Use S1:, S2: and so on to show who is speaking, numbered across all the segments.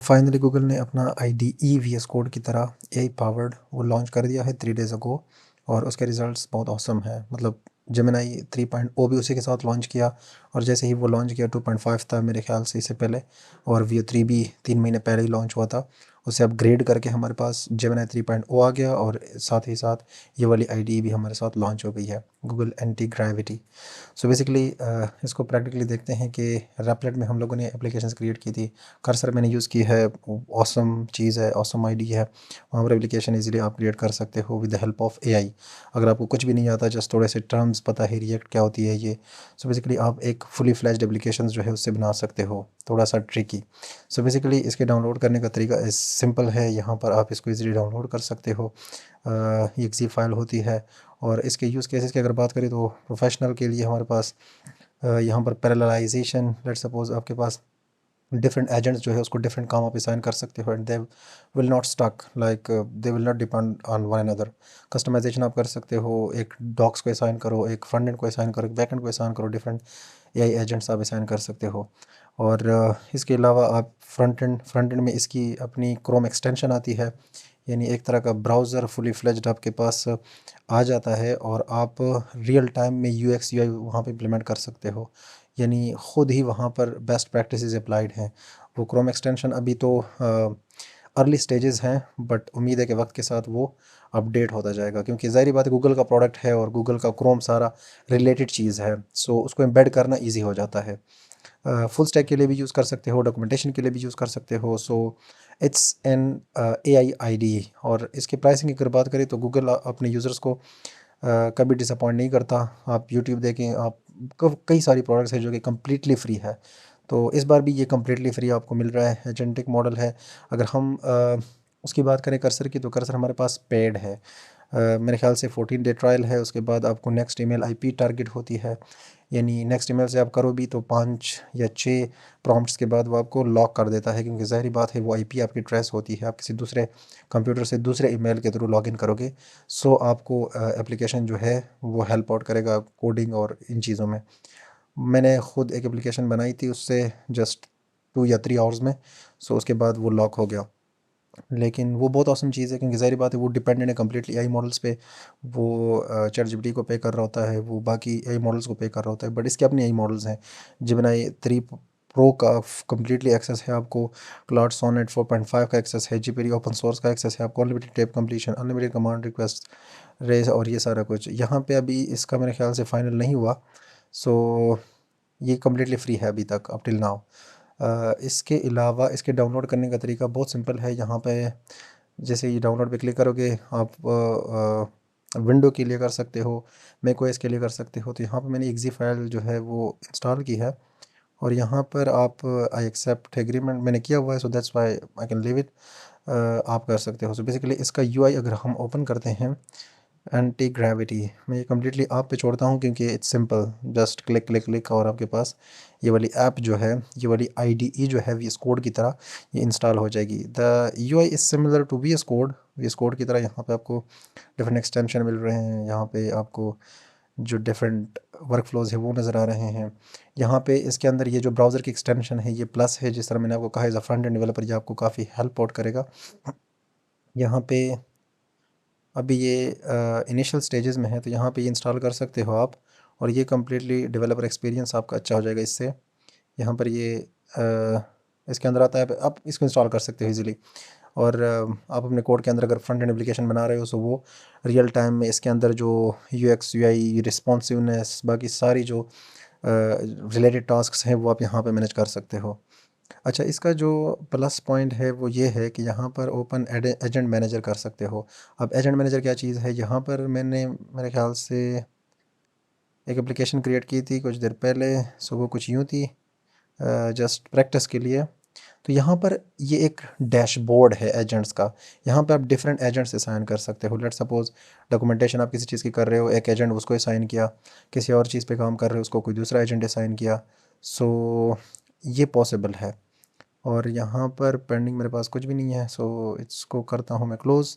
S1: Finally Google ने अपना IDE VS code की तरह एआई पावर्ड वो लॉन्च कर दिया है 3 डेज़ अगो और उसके रिज़ल्ट्स बहुत ऑसम है। मतलब जेमिनी 3.0 भी उसी के साथ लॉन्च किया और जैसे ही वो लॉन्च किया 2.5 था मेरे ख़्याल से इससे पहले, और VO 3 भी 3 महीने पहले ही लॉन्च हुआ था। उसे अपग्रेड करके हमारे पास जेमिनी 3.0 आ गया और साथ ही साथ ये वाली IDE भी हमारे साथ लॉन्च हो गई है, Google anti gravity. So basically इसको प्रैक्टिकली देखते हैं कि रैपलेट में हम लोगों ने एप्लीकेशंस क्रिएट की थी। कर्सर मैंने यूज़ की है, ऑसम चीज़ है, ऑसम आईडी है। वहाँ पर एप्लीकेशन इजीली आप क्रिएट कर सकते हो with the help of AI. अगर आपको कुछ भी नहीं आता, जस्ट थोड़े से टर्म्स पता है, रिएक्ट क्या होती है ये, सो बेसिकली आप एक फुली फ्लैश्ड एप्लीकेशन जो है उससे बना सकते हो, थोड़ा सा ट्रिकी। सो बेसिकली इसके डाउनलोड करने का तरीका सिंपल है। यहाँ पर आप इसको इजीली डाउनलोड कर सकते हो। ये एक ज़िप फाइल होती है और इसके यूज़ केसेस की अगर बात करें तो प्रोफेशनल के लिए हमारे पास यहाँ पर पैरेललाइजेशन, लेट सपोज आपके पास डिफरेंट एजेंट्स जो है उसको डिफरेंट काम आप असाइन कर सकते हो and they will not stuck, like they will not depend on one another. Customisation आप कर सकते हो, एक डॉक्स को असाइन करो, एक फ्रंट एंड को असाइन करो, एक बैक एंड को असाइन करो, डिफरेंट एआई एजेंट्स आप असाइन कर सकते हो। और इसके अलावा आप फ्रंट एंड में इसकी अपनी क्रोम एक्सटेंशन आती है, यानी एक तरह का ब्राउज़र फुली फ्लेज्ड आपके पास आ जाता है और आप रियल टाइम में यूएक्स यूआई वहाँ पे इम्प्लीमेंट कर सकते हो, यानी ख़ुद ही वहाँ पर बेस्ट प्रैक्टिसेस अप्लाइड हैं। वो क्रोम एक्सटेंशन अभी तो अर्ली स्टेजेस हैं, बट उम्मीद है कि वक्त के साथ वो अपडेट होता जाएगा, क्योंकि ज़ाहिर बात है गूगल का प्रोडक्ट है और गूगल का क्रोम सारा रिलेटेड चीज़ है, सो उसको एम्बेड करना ईजी हो जाता है। फुल स्टैक के लिए भी यूज़ कर सकते हो, डॉक्यूमेंटेशन के लिए भी यूज़ कर सकते हो। So it's an AI ID. और इसके प्राइसिंग की अगर बात करें तो गूगल अपने यूज़र्स को कभी डिसअपॉइंट नहीं करता। आप यूट्यूब देखें, आप कई सारी प्रोडक्ट्स हैं जो कि कम्प्लीटली फ्री है, तो इस बार भी ये कम्प्लीटली फ्री आपको मिल रहा है। एजेंटिक मॉडल है। अगर हम उसकी बात करें कर्सर की, तो कर्सर हमारे पास पेड है। मेरे ख्याल से 14 डे ट्रायल है, उसके बाद आपको नेक्स्ट ईमेल आईपी टारगेट होती है, यानी नेक्स्ट ईमेल से आप करो भी तो 5 या 6 प्रॉम्प्ट्स के बाद वो आपको लॉक कर देता है, क्योंकि ज़ाहिर बात है वो आईपी आपकी ट्रेस होती है। आप किसी दूसरे कंप्यूटर से दूसरे ईमेल के थ्रू लॉगिन करोगे, सो आपको एप्लीकेशन जो है वो हेल्प आउट करेगा कोडिंग और इन चीज़ों में। मैंने खुद एक एप्लीकेशन बनाई थी उससे जस्ट 2 या 3 आवर्स में, सो उसके बाद वो लॉक हो गया। लेकिन वो बहुत ऑसम चीज़ है, क्योंकि ज़ाहिर बात है वो डिपेंडेंट है कम्प्लीटली एआई मॉडल्स पे। वो चैटजीपीटी को पे कर रहा होता है, वो बाकी एआई मॉडल्स को पे कर रहा होता है, बट इसके अपने एआई मॉडल्स हैं। जेमिनी 3 प्रो का कम्प्लीटली एक्सेस है आपको, क्लाउड सोनेट 4.5 का एक्सेस है, जीपीटी ओपन सोर्स का एक्सेस है आपको, unlimited tab completion, unlimited command request rates और ये सारा कुछ। यहाँ पे अभी इसका मेरे ख्याल से फाइनल नहीं हुआ, सो ये कम्प्लीटली फ्री है अभी तक, अप टिल नाउ। इसके अलावा इसके डाउनलोड करने का तरीका बहुत सिंपल है। यहाँ पे जैसे ये डाउनलोड पे क्लिक करोगे आप विंडो के लिए कर सकते हो, मैकओएस के लिए कर सकते हो। तो यहाँ पे मैंने एक्जी फाइल जो है वो इंस्टॉल की है और यहाँ पर आप आई एक्सेप्ट एग्रीमेंट मैंने किया हुआ है, so that's why I can leave it. आप कर सकते हो। सो बेसिकली इसका यूआई अगर हम ओपन करते हैं, एंटी ग्रेविटी, मैं ये कम्प्लीटली आप पे छोड़ता हूँ क्योंकि it's simple, just click click click और आपके पास ये वाली ऐप जो है, ये वाली आईडीई जो है वीएस कोड की तरह ये इंस्टॉल हो जाएगी। The UI is similar to VS code की तरह। यहाँ पे आपको डिफरेंट एक्सटेंशन मिल रहे हैं, यहाँ पे आपको जो डिफरेंट वर्क फ्लोज है वो नज़र आ रहे हैं। यहाँ पे इसके अंदर ये जो ब्राउज़र की एक्सटेंशन है ये प्लस है, जिस तरह मैंने आपको कहा as a front end developer ये आपको काफ़ी हेल्प आउट करेगा। यहाँ पे अभी ये इनिशियल स्टेजेस में है, तो यहाँ पे ये इंस्टॉल कर सकते हो आप और ये कम्प्लीटली डेवलपर एक्सपीरियंस आपका अच्छा हो जाएगा इससे। यहाँ पर ये इसके अंदर आता है, आप इसको इंस्टॉल कर सकते हो इजीली। और आप अपने कोड के अंदर अगर फ्रंट एंड एप्लीकेशन बना रहे हो तो वो रियल टाइम में इसके अंदर जो यूएक्स यूआई रिस्पॉन्सिवनेस बाकी सारी जो रिलेटेड टास्क्स हैं वो आप यहाँ पे मैनेज कर सकते हो। अच्छा, इसका जो प्लस पॉइंट है वो ये है कि यहाँ पर ओपन एजेंट मैनेजर कर सकते हो। अब एजेंट मैनेजर क्या चीज़ है, यहाँ पर मैंने मेरे ख्याल से एक एप्लीकेशन क्रिएट की थी कुछ देर पहले, सो वो कुछ यूँ थी जस्ट प्रैक्टिस के लिए। तो यहाँ पर ये एक डैशबोर्ड है एजेंट्स का। यहाँ पे आप डिफरेंट एजेंट्स असाइन कर सकते हो। लेट सपोज डॉक्यूमेंटेशन आप किसी चीज़ की कर रहे हो, एक एजेंट उसको असाइन किया, किसी और चीज़ पे काम कर रहे हो उसको कोई दूसरा एजेंट असाइन किया। सो ये पॉसिबल है। और यहाँ पर पेंडिंग मेरे पास कुछ भी नहीं है, सो इसको करता हूँ मैं क्लोज़।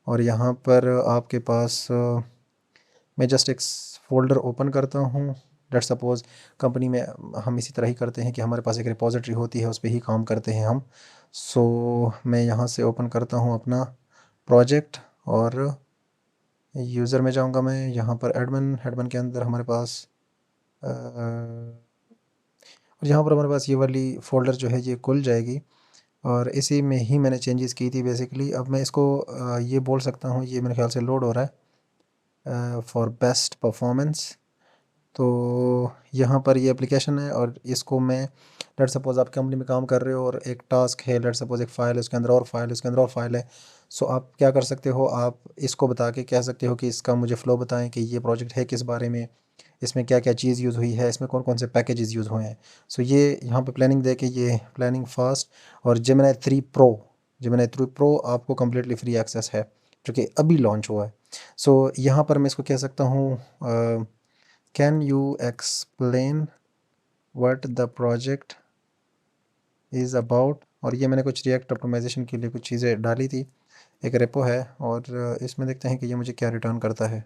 S1: और यहाँ पर आपके पास मैं जस्ट एक फ़ोल्डर ओपन करता हूँ लेट्स सपोज़ कंपनी में हम इसी तरह ही करते हैं कि हमारे पास एक रिपॉजिटरी होती है, उस पे ही काम करते हैं हम। सो मैं यहाँ से ओपन करता हूँ अपना प्रोजेक्ट और यूज़र में जाऊँगा मैं, यहाँ पर एडमिन के अंदर हमारे पास और यहाँ पर हमारे पास ये वाली फ़ोल्डर जो है ये खुल जाएगी और इसी में ही मैंने चेंजेस की थी बेसिकली। अब मैं इसको ये बोल सकता हूँ, ये मेरे ख्याल से लोड हो रहा है फॉर बेस्ट परफॉर्मेंस। तो यहाँ पर ये एप्लीकेशन है और इसको मैं लेट्स सपोज़ आप कंपनी में काम कर रहे हो और एक टास्क है, लेट्स सपोज़ एक फ़ाइल है, उसके अंदर और फाइल, उसके अंदर और फाइल है। सो आप क्या कर सकते हो, आप इसको बता के कह सकते हो कि इसका मुझे फ़्लो बताएं कि ये प्रोजेक्ट है किस बारे में, इसमें क्या क्या चीज़ यूज़ हुई है, इसमें कौन कौन से पैकेजेस यूज़ हुए हैं। सो ये यहाँ पे प्लानिंग दे के ये प्लानिंग फास्ट और जेमिनी 3 प्रो आपको कम्प्लीटली फ्री एक्सेस है जो कि अभी लॉन्च हुआ है। सो यहाँ पर मैं इसको कह सकता हूँ can you explain what the project is about. और ये मैंने कुछ रिएक्ट ऑप्टिमाइजेशन के लिए कुछ चीज़ें डाली थी, एक रेपो है और इसमें देखते हैं कि ये मुझे क्या रिटर्न करता है।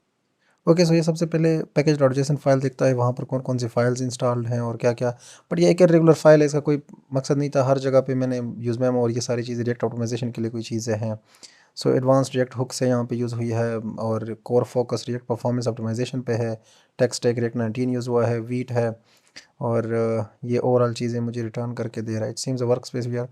S1: ओके, सो ये सबसे पहले पैकेज डॉट जेसन फाइल देखता है, वहाँ पर कौन कौन सी फाइल्स इंस्टॉल्ड हैं और क्या क्या। बट ये एक रेगुलर फाइल है, इसका कोई मकसद नहीं था। हर जगह पे मैंने यूज़ मेमो और ये सारी चीज़ें रिएक्ट ऑप्टिमाइजेशन के लिए कोई चीज़ें हैं। सो एडवांस्ड रिएक्ट हुक से यहाँ पे यूज़ हुई है और core focus React performance optimisation पे है। टेक्स्ट स्टैक रिएक्ट 19 यूज़ हुआ है, वीट है और ये ओवरऑल चीज़ें मुझे रिटर्न करके दे रहा है। It seems a work space we are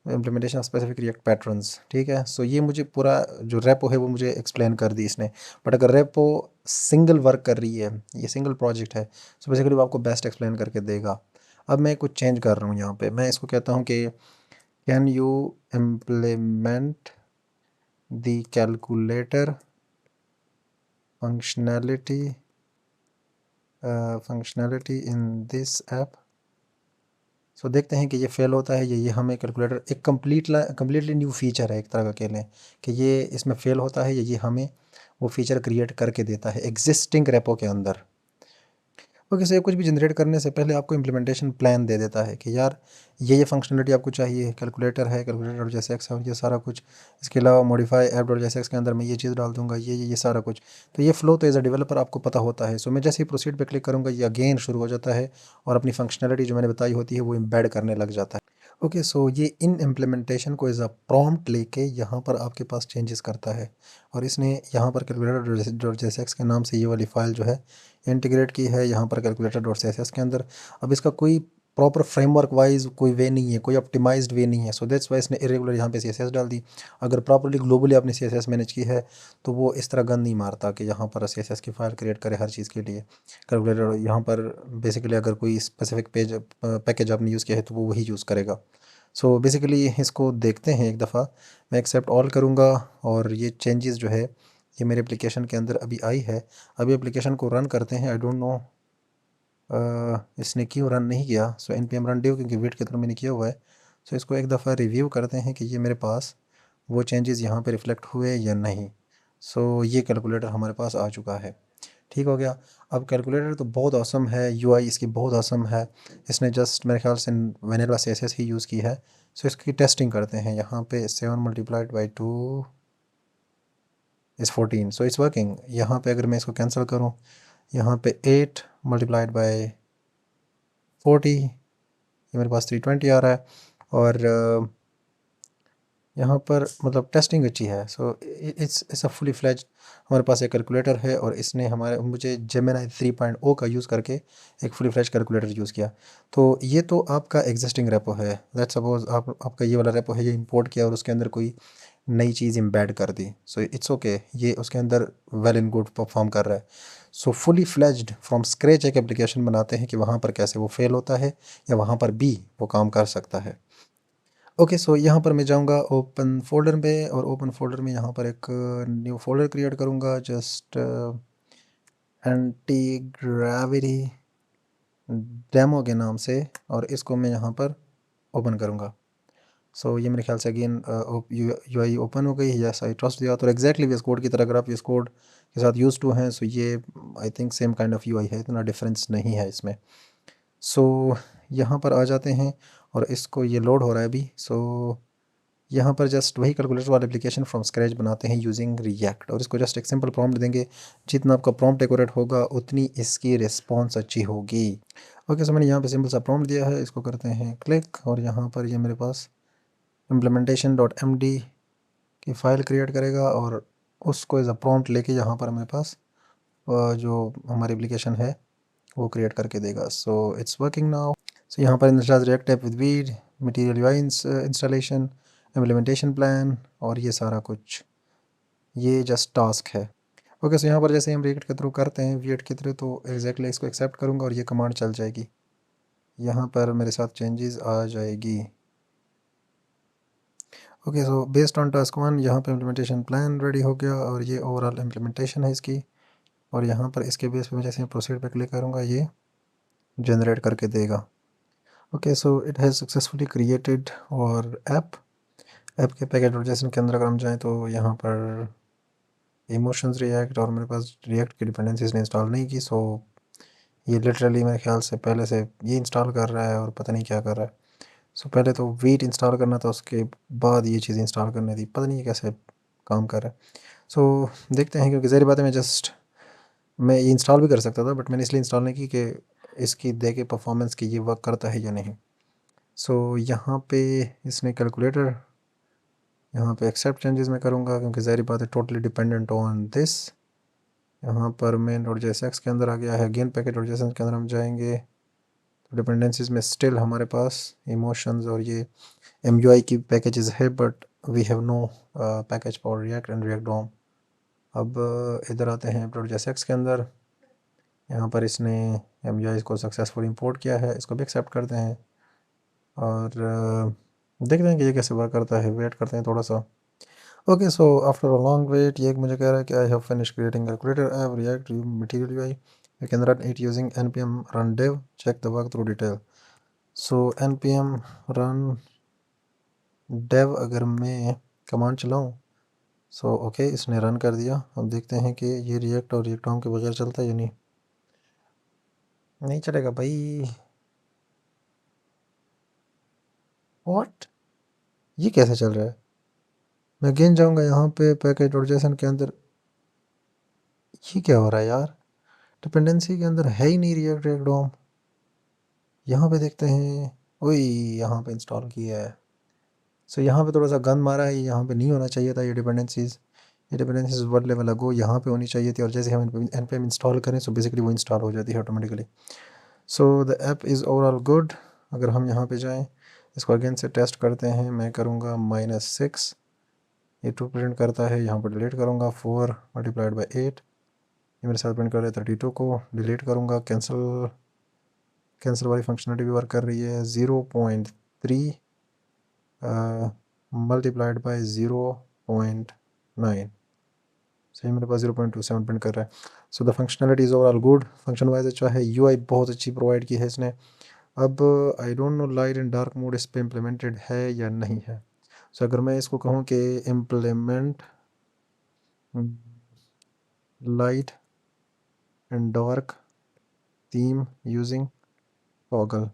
S1: implementation of specific React patterns. ठीक है, सो ये मुझे पूरा जो रेपो है वो मुझे एक्सप्लेन कर दी इसने। बट अगर रेपो सिंगल वर्क कर रही है, ये सिंगल प्रोजेक्ट है, सो बेसिकली वो आपको बेस्ट एक्सप्लेन करके देगा। अब मैं कुछ चेंज कर रहा हूँ यहाँ पे, मैं इसको कहता हूँ कि can you implement the calculator functionality in this app. So देखते हैं कि ये फेल होता है या ये हमें कैलकुलेटर एक कम्प्लीटली न्यू फीचर है एक तरह का कह लें कि ये इसमें फेल होता है या ये हमें वो फीचर क्रिएट करके देता है एग्जिस्टिंग रेपो के अंदर। ओके, सो ये कुछ भी जनरेट करने से पहले आपको इम्प्लीमेंटेशन प्लान दे देता है कि यार ये फंक्शनलिटी आपको चाहिए, कैलकुलेटर है, कैलकुलेटर डॉट जेएसएक्स है और ये सारा कुछ। इसके अलावा मॉडिफाई ऐप डॉट जेएसएक्स के अंदर मैं ये चीज़ डाल दूंगा, ये सारा कुछ। तो ये फ्लो तो एज अ डेवलपर आपको पता होता है। सो मैं जैसे ही प्रोसीड पे क्लिक करूँगा ये अगेन शुरू हो जाता है और अपनी फंक्शनलिटी जो मैंने बताई होती है वो एम्बेड करने लग जाता है। ओके, सो ये इन इम्प्लीमेंटेशन को एज अ प्रॉम्प्ट लेके यहाँ पर आपके पास चेंजेस करता है और इसने यहाँ पर कैलकुलेटर डॉट जेएसएक्स के नाम से ये वाली फ़ाइल जो है इंटीग्रेट की है यहाँ पर कैलकुलेटर डॉट सीएसएस के अंदर। अब इसका कोई प्रॉपर फ्रेमवर्क वाइज कोई वे नहीं है, कोई ऑप्टिमाइज्ड वे नहीं है। सो दैट्स वाई इसने इरेगुलर यहाँ पे सीएसएस डाल दी। अगर प्रॉपर्ली ग्लोबली आपने सीएसएस मैनेज की है तो वो इस तरह गन नहीं मारता कि यहाँ पर सीएसएस की फ़ाइल क्रिएट करे हर चीज़ के लिए। कैलकुलेटर यहाँ पर बेसिकली अगर कोई स्पेसिफिक पैकेज आपने यूज़ किया है तो वो वही यूज़ करेगा। सो बेसिकली इसको देखते हैं एक दफ़ा। मैं एक्सेप्ट ऑल करूँगा और ये चेंजेस जो है ये मेरे एप्लीकेशन के अंदर अभी आई है। अभी एप्लीकेशन को रन करते हैं। आई डोंट नो इसने क्यों रन नहीं किया। सो npm रन ड्यू क्योंकि वेट के थ्रू मैंने किया हुआ है। सो इसको एक दफ़ा रिव्यू करते हैं कि ये मेरे पास वो चेंजेस यहाँ पे रिफ्लेक्ट हुए या नहीं। सो ये कैलकुलेटर हमारे पास आ चुका है, ठीक हो गया। अब कैलकुलेटर तो बहुत ऑसम है, यूआई इसकी बहुत ऑसम है। इसने जस्ट मेरे ख्याल से वैनिला सीएसएस ही यूज़ की है। सो इसकी टेस्टिंग करते हैं। यहाँ पे 7 multiplied by 2 is 14। So it's working. यहाँ पे अगर मैं इसको कैंसिल करूँ, यहाँ पे 8 मल्टीप्लाइड बाई 40, ये मेरे पास 320 आ रहा है और यहाँ पर मतलब टेस्टिंग अच्छी है। So it's a fully fledged. हमारे पास एक कैलकुलेटर है और इसने मुझे जेमिनी 3.0 का यूज़ करके एक फुली फ्लेज्ड कैलकुलेटर यूज़ किया। तो ये तो आपका एग्जिस्टिंग रेपो है। लेट्स सपोज आपका ये वाला रेपो है, ये इंपोर्ट किया और उसके अंदर कोई नई चीज़ एम्बेड कर दी। सो इट्स ओके, ये उसके अंदर वेल एंड गुड परफॉर्म कर रहा है। सो फुली फ्लेज्ड फ्रॉम स्क्रैच एक एप्लीकेशन बनाते हैं कि वहाँ पर कैसे वो फेल होता है या वहाँ पर भी वो काम कर सकता है। ओके, सो यहाँ पर मैं जाऊँगा ओपन फोल्डर पे और ओपन फोल्डर में यहाँ पर एक न्यू फोल्डर क्रिएट करूँगा जस्ट एंटी ग्रेविटी डेमो के नाम से और इसको मैं यहाँ पर ओपन करूँगा। सो ये मेरे ख्याल से अगेन यूआई ओपन हो गई। यस, आई ट्रस्ट दिया तो एग्जैक्टली वीएस कोड की तरह अगर आप वीएस कोड के साथ यूज़ टू हैं। सो ये I think same kind of UI है, इतना डिफरेंस नहीं है इसमें। सो यहाँ पर आ जाते हैं और इसको ये लोड हो रहा है अभी। सो यहाँ पर जस्ट वही कैलकुलेटर वाला एप्लीकेशन फ्रॉम स्क्रैच बनाते हैं यूजिंग रिएक्ट, और इसको जस्ट एक सिंपल प्रॉम्प्ट देंगे। जितना आपका प्रॉम्प्ट एक्यूरेट होगा उतनी इसकी रिस्पॉन्स अच्छी होगी। ओके, सो मैंने यहाँ पे सिंपल सा प्रॉम्प्ट दिया है, इसको करते हैं क्लिक, और यहाँ पर ये मेरे पास implementation.md की फ़ाइल क्रिएट करेगा, और उसको एज अ प्रॉम्प्ट लेके यहाँ पर मेरे पास जो हमारी एप्लीकेशन है वो क्रिएट करके देगा। So it's working now. So यहाँ पर install react app with vite, material UI installation, implementation plan, और ये सारा कुछ, ये जस्ट टास्क है। ओके, सो यहाँ पर जैसे हम रिएक्ट के थ्रू करते हैं वीएट के थ्रू, तो एग्जैक्टली इसको एक्सेप्ट करूँगा और ये कमांड चल जाएगी, यहाँ पर मेरे साथ चेंजेस आ जाएगी। Okay, so based on task 1 यहाँ पे इम्प्लीमेंटेशन प्लान रेडी हो गया, और ये ओवरऑल इम्प्लीमेंटेशन है इसकी। और यहाँ पर इसके बेस पे मैं जैसे प्रोसीड पे क्लिक करूँगा ये जनरेट करके देगा। Okay, so it has successfully created. और ऐप के पैकेज ऑर्गेनाइजेशन के अंदर अगर हम जाएँ तो यहाँ पर इमोशंस रिएक्ट, और मेरे पास रिएक्ट की डिपेंडेंसीज ने इंस्टॉल नहीं की, सो ये लिटरली मेरे ख्याल से पहले से ये इंस्टॉल कर रहा है और पता नहीं क्या कर रहा है। सो पहले तो वीट इंस्टॉल करना था, उसके बाद ये चीज़ इंस्टॉल करनी थी, पता नहीं ये कैसे काम कर रहा है। सो देखते हैं, क्योंकि ज़ाहिर बात है मैं ये इंस्टॉल भी कर सकता था, बट मैंने इसलिए इंस्टॉल नहीं की कि इसकी देखे परफॉर्मेंस की ये वर्क करता है या नहीं। सो यहाँ पे इसने कैलकुलेटर, यहाँ पे एक्सेप्ट चेंजेस मैं करूँगा, क्योंकि ज़ाहिर बात है टोटली डिपेंडेंट ऑन दिस। यहाँ पर मेन डॉट जेएसएक्स के अंदर आ गया है, गेन पैकेट डॉट जेएसएक्स के अंदर हम जाएंगे तो डिपेंडेंसीज में स्टिल हमारे पास इमोशंस और ये एमयूआई की पैकेजेस है, but we have no package for React and React DOM. अब इधर आते हैं डॉट जेएसएक्स के अंदर, यहाँ पर इसने एमयूआई को सक्सेसफुल इंपोर्ट किया है, इसको भी एक्सेप्ट करते हैं और देखते हैं कि ये कैसे वर्क करता है। वेट करते हैं थोड़ा सा। Okay, so after a long wait ये मुझे कह रहा है कि I have finish creating calculator app React Material UI, you can run it using npm run dev, check the work through detail। So npm run dev अगर मैं command चलाऊँ, so okay इसने रन कर दिया। अब देखते हैं कि ये रिएक्ट और रिएक्ट होम के बगैर चलता है या नहीं। नहीं चलेगा भाई। व्हाट, ये कैसे चल रहा है? मैं अगेन जाऊंगा यहाँ पे पैकेज डॉट जेसन के अंदर, ये क्या हो रहा है यार? डिपेंडेंसी के अंदर है ही नहीं रिएक्ट रिएक्ट डॉम। यहाँ पे देखते हैं, वही यहाँ पे इंस्टॉल किया है। सो यहाँ पे थोड़ा सा गंद मारा है, यहाँ पे नहीं होना चाहिए था ये डिपेंडेंसीज वर्ड लेवल लगो यहाँ पे होनी चाहिए थी, और जैसे हम npm इंस्टॉल करें सो बेसिकली वो इंस्टॉल हो जाती है automatically. So the app is overall good. अगर हम यहाँ पे जाएं, इसको अगेन से टेस्ट करते हैं। मैं करूँगा -6, ये 2 प्रिंट करता है, यहाँ पर डिलीट करूँगा। 4 मल्टीप्लाइड बाई 8, ये मेरे साथ प्रिंट कर रहा है 32 को। डिलीट करूँगा, कैंसिल वाली फंक्शनलिटी भी वर्क कर रही है। 0.3 मल्टीप्लाइड बाई 0.9, सही मेरे पास 0.27 प्रिंट कर रहा है। So the functionality is overall good, function wise अच्छा है, यूआई बहुत अच्छी प्रोवाइड की है इसने। अब I don't know light and dark mode इस पर इम्प्लीमेंटेड है या नहीं है। सो अगर मैं इसको कहूँ कि implement light and dark theme using toggle,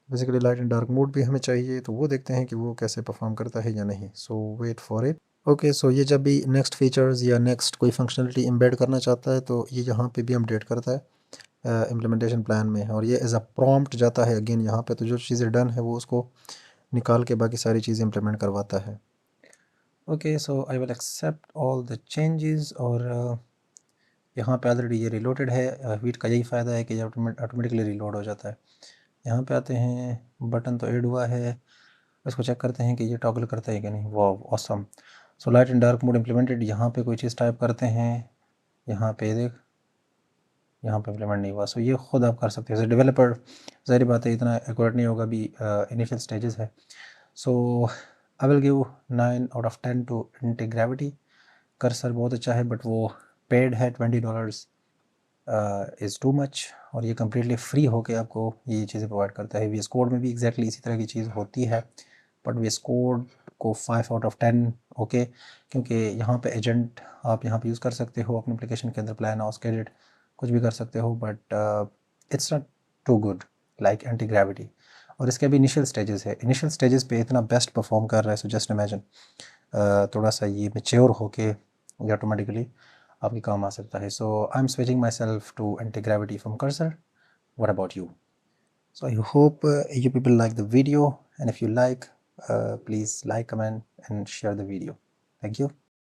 S1: basically light and dark mode भी हमें चाहिए, तो वो देखते हैं कि वो कैसे परफॉर्म करता है या नहीं। सो वेट फॉर इट। ओके, सो ये जब भी नेक्स्ट फीचर्स या नेक्स्ट कोई फंक्शनलिटी एम्बेड करना चाहता है तो ये यहाँ पे भी अपडेट करता है इम्प्लीमेंटेशन प्लान में, और ये एज अ प्रॉम्प्ट जाता है अगेन यहाँ पे, तो जो चीज़ें डन है वो उसको निकाल के बाकी सारी चीज़ें इम्प्लीमेंट करवाता है। Okay, so I will accept all the changes, और यहाँ पे ऑलरेडी ये रिलोडेड है। वीट का यही फ़ायदा है कि ये ऑटोमेटिकली रिलोड हो जाता है। यहाँ पे आते हैं, बटन तो ऐड हुआ है, इसको चेक करते हैं कि ये टॉगल करता है कि नहीं। वाह awesome. So light and dark mode implemented. यहाँ पे कोई चीज़ टाइप करते हैं, यहाँ पे देख, यहाँ पे इम्प्लीमेंट नहीं हुआ। सो ये खुद आप कर सकते हैं एज डेवलपर। ज़ाहिर बात है इतना एक्यूरेट नहीं होगा, भी इनिशियल स्टेजेस है। So I will give 9/10 to Antigravity. Cursor बहुत अच्छा है, बट वो पेड है, $20 इज़ टू मच, और ये कम्प्लीटली फ्री होके आपको ये चीज़ें प्रोवाइड करता है। VS कोड में भी एग्जैक्टली इसी तरह की चीज़ होती है, बट VS कोड को 5/10 ओके, क्योंकि यहाँ पे एजेंट आप यहाँ पे यूज़ कर सकते हो अपने एप्लीकेशन के अंदर, प्लान कुछ भी कर सकते हो, but it's not too good like anti gravity. और इसके अभी इनिशियल स्टेजेस है, इनिशियल स्टेजेस पे इतना बेस्ट परफॉर्म कर रहा है, सो जस्ट इमेजिन थोड़ा सा ये मेच्योर होके ये ऑटोमेटिकली आपके काम आ सकता है. So I am switching myself to Antigravity from Cursor. What about you? So I hope you people like the video, and if you like, please like, comment and share the video. Thank you.